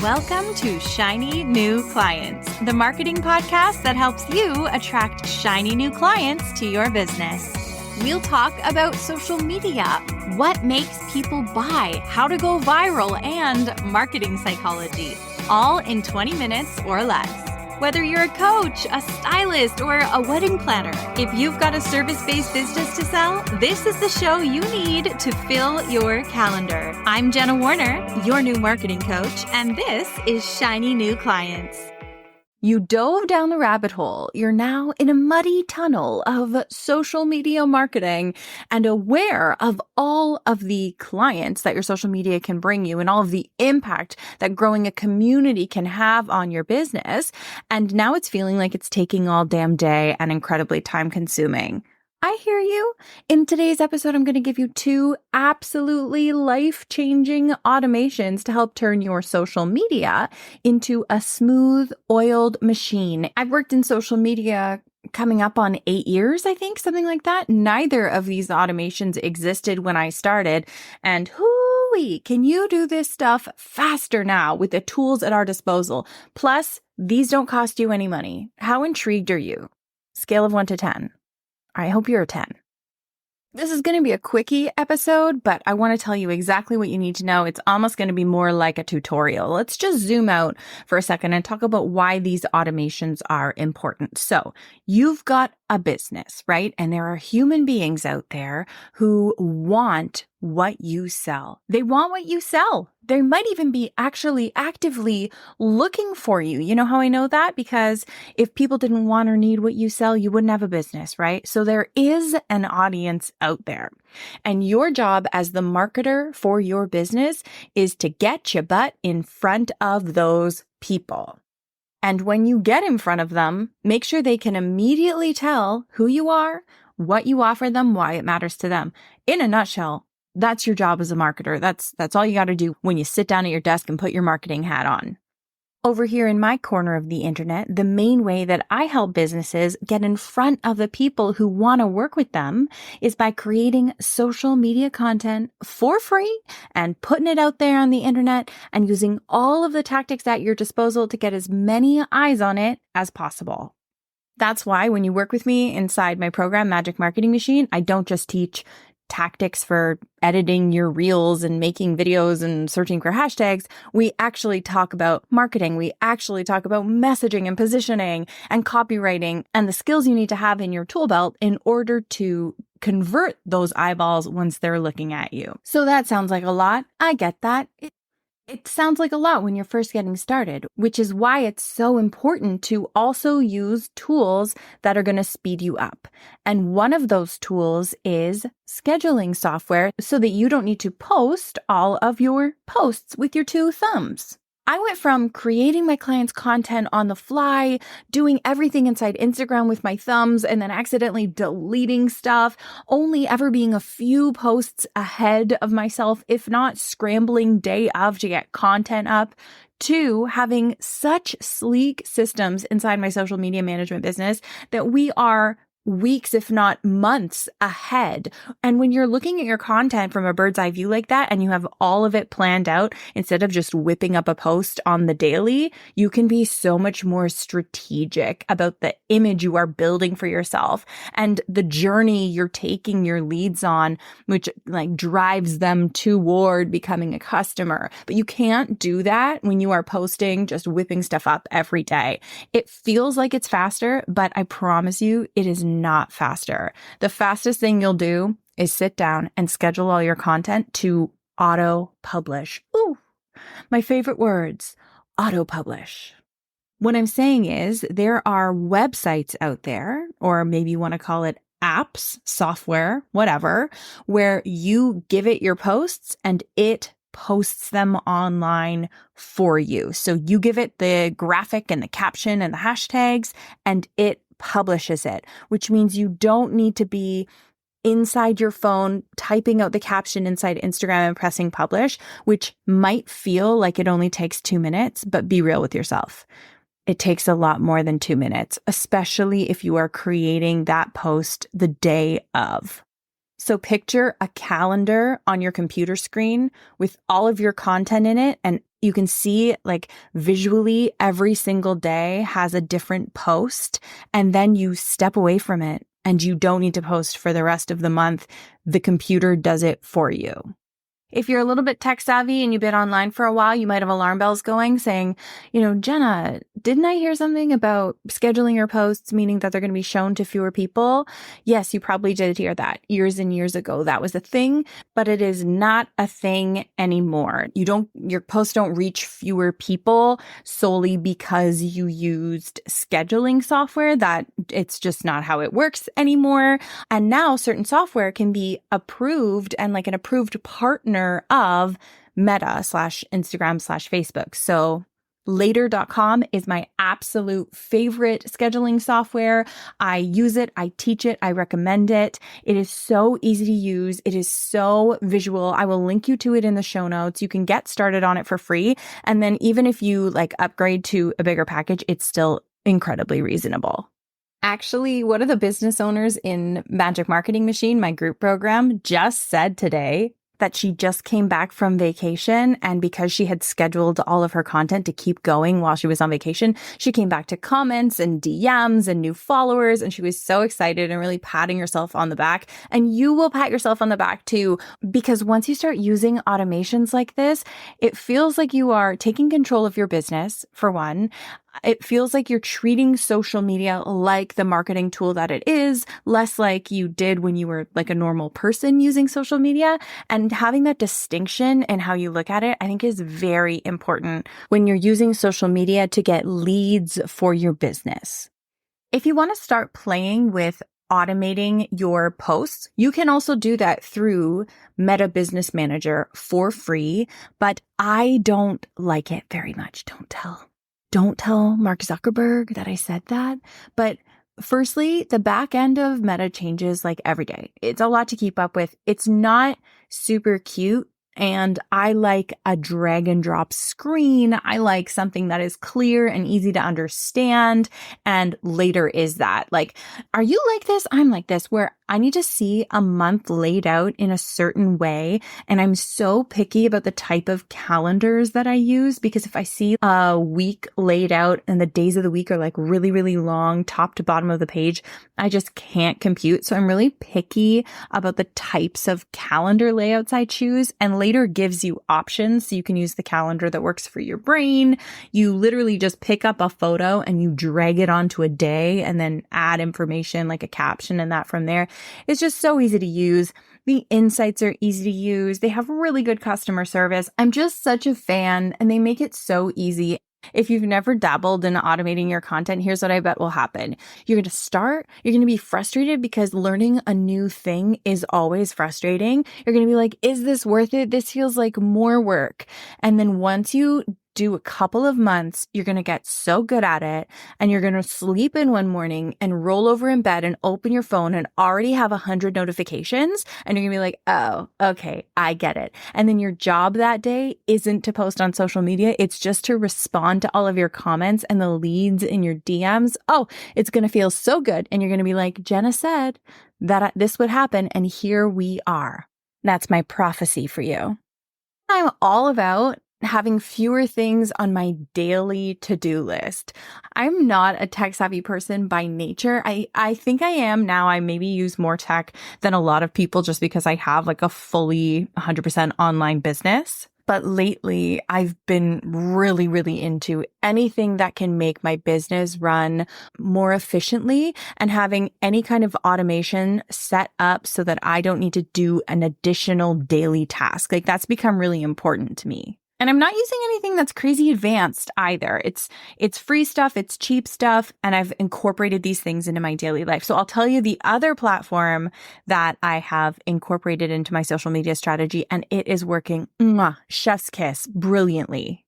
Welcome to Shiny New Clients, the marketing podcast that helps you attract shiny new clients to your business. We'll talk about social media, what makes people buy, how to go viral, and marketing psychology, all in 20 minutes or less. Whether you're a coach, a stylist, or a wedding planner, if you've got a service-based business to sell, this is the show you need to fill your calendar. I'm Jenna Warriner, your new marketing coach, and this is Shiny New Clients. You dove down the rabbit hole. You're now in a muddy tunnel of social media marketing and aware of all of the clients that your social media can bring you and all of the impact that growing a community can have on your business. And now it's feeling like it's taking all damn day and incredibly time consuming. I hear you. In today's episode, I'm going to give you 2 absolutely life-changing automations to help turn your social media into a smooth, oiled machine. I've worked in social media coming up on 8 years, I think, something like that. Neither of these automations existed when I started. And hooey, can you do this stuff faster now with the tools at our disposal? Plus, these don't cost you any money. How intrigued are you? Scale of 1 to 10. I hope you're a 10. This is going to be a quickie episode, but I want to tell you exactly what you need to know. It's almost going to be more like a tutorial. Let's just zoom out for a second and talk about why these automations are important. So you've got a business, right? And there are human beings out there who want what you sell. They want what you sell. They might even be actually actively looking for you. You know how I know that? Because if people didn't want or need what you sell, you wouldn't have a business, right? So there is an audience out there. And your job as the marketer for your business is to get your butt in front of those people. And when you get in front of them, make sure they can immediately tell who you are, what you offer them, why it matters to them. In a nutshell, that's your job as a marketer. That's all you got to do when you sit down at your desk and put your marketing hat on. Over here in my corner of the internet, the main way that I help businesses get in front of the people who want to work with them is by creating social media content for free and putting it out there on the internet and using all of the tactics at your disposal to get as many eyes on it as possible. That's why when you work with me inside my program, Magic Marketing Machine, I don't just teach tactics for editing your reels and making videos and searching for hashtags. We actually talk about marketing. We actually talk about messaging and positioning and copywriting and the skills you need to have in your tool belt in order to convert those eyeballs once they're looking at you. So that sounds like a lot. I get that. It sounds like a lot when you're first getting started, which is why it's so important to also use tools that are going to speed you up. And one of those tools is scheduling software so that you don't need to post all of your posts with your 2 thumbs. I went from creating my clients' content on the fly, doing everything inside Instagram with my thumbs, and then accidentally deleting stuff, only ever being a few posts ahead of myself, if not scrambling day of to get content up, to having such sleek systems inside my social media management business that we are weeks, if not months ahead. And when you're looking at your content from a bird's eye view like that, and you have all of it planned out instead of just whipping up a post on the daily, you can be so much more strategic about the image you are building for yourself and the journey you're taking your leads on, which like drives them toward becoming a customer. But you can't do that when you are posting, just whipping stuff up every day. It feels like it's faster, but I promise you it is not faster. The fastest thing you'll do is sit down and schedule all your content to auto-publish. Ooh, my favorite words, auto-publish. What I'm saying is there are websites out there, or maybe you want to call it apps, software, whatever, where you give it your posts and it posts them online for you. So you give it the graphic and the caption and the hashtags, and it publishes it, which means you don't need to be inside your phone typing out the caption inside Instagram and pressing publish, which might feel like it only takes 2 minutes, but be real with yourself. It takes a lot more than 2 minutes, especially if you are creating that post the day of. So picture a calendar on your computer screen with all of your content in it, and You can see like visually every single day has a different post, and then you step away from it and you don't need to post for the rest of the month. The computer does it for you. If you're a little bit tech savvy and you've been online for a while, you might have alarm bells going saying, Jenna, didn't I hear something about scheduling your posts, meaning that they're going to be shown to fewer people? Yes, you probably did hear that years and years ago. That was a thing, but it is not a thing anymore. Your posts don't reach fewer people solely because you used scheduling software. That it's just not how it works anymore. And now certain software can be approved and like an approved partner of Meta/Instagram/Facebook. So Later.com is my absolute favorite scheduling software. I use it. I teach it. I recommend it. It is so easy to use. It is so visual. I will link you to it in the show notes. You can get started on it for free. And then even if you like upgrade to a bigger package, it's still incredibly reasonable. Actually, one of the business owners in Magic Marketing Machine, my group program, just said today that she just came back from vacation, and because she had scheduled all of her content to keep going while she was on vacation, she came back to comments and DMs and new followers, and she was so excited and really patting herself on the back. And you will pat yourself on the back too, because once you start using automations like this, it feels like you are taking control of your business, for one. It feels like you're treating social media like the marketing tool that it is, less like you did when you were like a normal person using social media. And having that distinction in how you look at it, I think is very important when you're using social media to get leads for your business. If you want to start playing with automating your posts, you can also do that through Meta Business Manager for free, but I don't like it very much. Don't tell Mark Zuckerberg that I said that. But firstly, the back end of Meta changes like every day. It's a lot to keep up with. It's not super cute. And I like a drag and drop screen. I like something that is clear and easy to understand. And Later is that. Like, are you like this? I'm like this, where I need to see a month laid out in a certain way. And I'm so picky about the type of calendars that I use, because if I see a week laid out and the days of the week are like really, really long, top to bottom of the page, I just can't compute. So I'm really picky about the types of calendar layouts I choose. And Later gives you options. So you can use the calendar that works for your brain. You literally just pick up a photo and you drag it onto a day and then add information like a caption and that from there. It's just so easy to use. The insights are easy to use. They have really good customer service. I'm just such a fan, and they make it so easy. If you've never dabbled in automating your content, here's what I bet will happen. You're going to start, you're going to be frustrated because learning a new thing is always frustrating. You're going to be like, is this worth it? This feels like more work. And then once you do a couple of months, you're going to get so good at it, and you're going to sleep in one morning and roll over in bed and open your phone and already have 100 notifications. And you're going to be like, oh, okay, I get it. And then your job that day isn't to post on social media. It's just to respond to all of your comments and the leads in your DMs. Oh, it's going to feel so good. And you're going to be like, Jenna said that this would happen, and here we are. That's my prophecy for you. I'm all about having fewer things on my daily to-do list. I'm not a tech-savvy person by nature. I think I am now. I maybe use more tech than a lot of people just because I have like a fully 100% online business. But lately, I've been really, really into anything that can make my business run more efficiently, and having any kind of automation set up so that I don't need to do an additional daily task. Like, that's become really important to me. And I'm not using anything that's crazy advanced either. It's free stuff, it's cheap stuff, and I've incorporated these things into my daily life. So I'll tell you the other platform that I have incorporated into my social media strategy, and it is working, chef's kiss, brilliantly.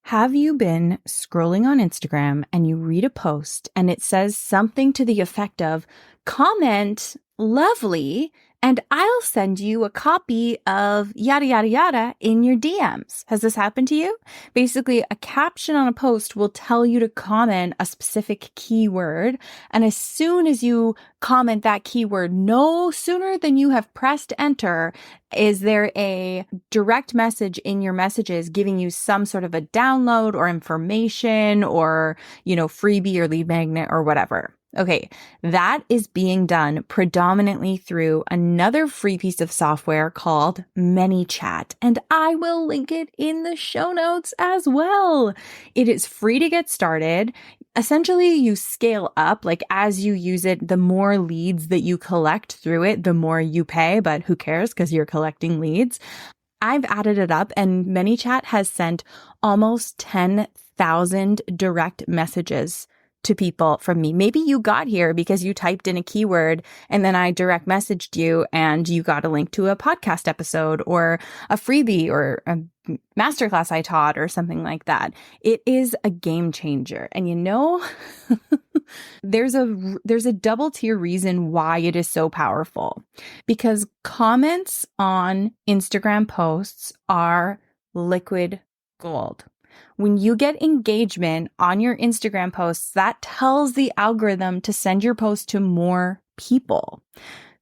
Have you been scrolling on Instagram and you read a post and it says something to the effect of, comment lovely, and I'll send you a copy of yada, yada, yada in your DMs. Has this happened to you? Basically, a caption on a post will tell you to comment a specific keyword. And as soon as you comment that keyword, no sooner than you have pressed enter, is there a direct message in your messages giving you some sort of a download or information or, freebie or lead magnet or whatever. Okay, that is being done predominantly through another free piece of software called ManyChat, and I will link it in the show notes as well. It is free to get started. Essentially, you scale up, like as you use it, the more leads that you collect through it, the more you pay, but who cares because you're collecting leads. I've added it up and ManyChat has sent almost 10,000 direct messages to people from me. Maybe you got here because you typed in a keyword and then I direct messaged you and you got a link to a podcast episode or a freebie or a masterclass I taught or something like that. It is a game changer. And there's a double tier reason why it is so powerful, because comments on Instagram posts are liquid gold. When you get engagement on your Instagram posts, that tells the algorithm to send your post to more people.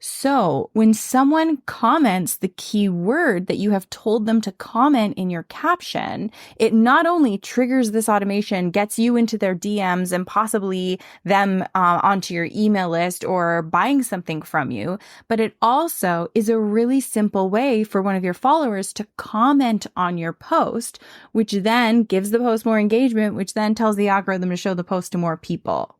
So when someone comments the keyword that you have told them to comment in your caption, it not only triggers this automation, gets you into their DMs and possibly them onto your email list or buying something from you, but it also is a really simple way for one of your followers to comment on your post, which then gives the post more engagement, which then tells the algorithm to show the post to more people.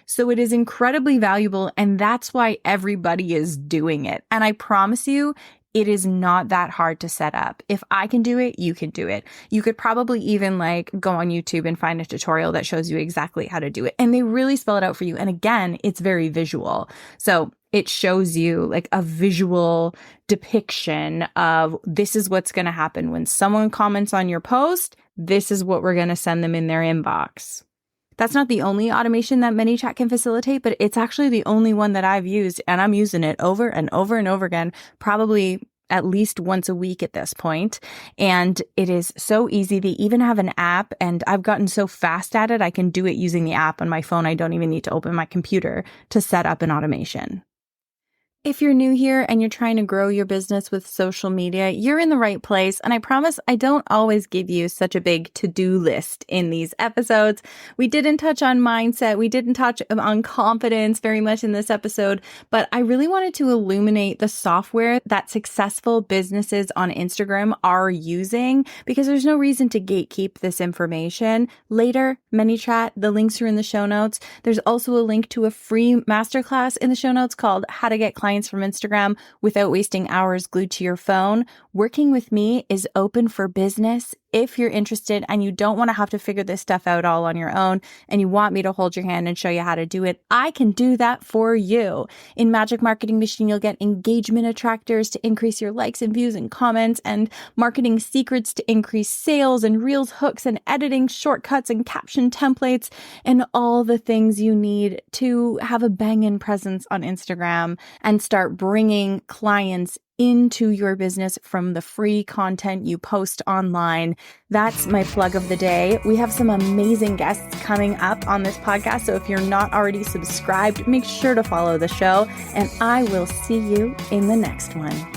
So it is incredibly valuable, and that's why everybody is doing it. And I promise you, it is not that hard to set up. If I can do it, you can do it. You could probably even go on YouTube and find a tutorial that shows you exactly how to do it. And they really spell it out for you. And again, it's very visual. So it shows you a visual depiction of this is what's going to happen when someone comments on your post. This is what we're going to send them in their inbox. That's not the only automation that ManyChat can facilitate, but it's actually the only one that I've used, and I'm using it over and over and over again, probably at least once a week at this point. And it is so easy. They even have an app, and I've gotten so fast at it, I can do it using the app on my phone. I don't even need to open my computer to set up an automation. If you're new here and you're trying to grow your business with social media, you're in the right place. And I promise I don't always give you such a big to-do list in these episodes. We didn't touch on mindset. We didn't touch on confidence very much in this episode, but I really wanted to illuminate the software that successful businesses on Instagram are using, because there's no reason to gatekeep this information. Later, ManyChat, the links are in the show notes. There's also a link to a free masterclass in the show notes called How to Get Clients from Instagram Without Wasting Hours Glued to Your Phone. Working with me is open for business. If you're interested and you don't want to have to figure this stuff out all on your own and you want me to hold your hand and show you how to do it, I can do that for you. In Magic Marketing Machine, you'll get engagement attractors to increase your likes and views and comments, and marketing secrets to increase sales, and reels, hooks, and editing shortcuts and caption templates, and all the things you need to have a banging presence on Instagram and start bringing clients into your business from the free content you post online. That's my plug of the day. We have some amazing guests coming up on this podcast, so if you're not already subscribed, make sure to follow the show, and I will see you in the next one.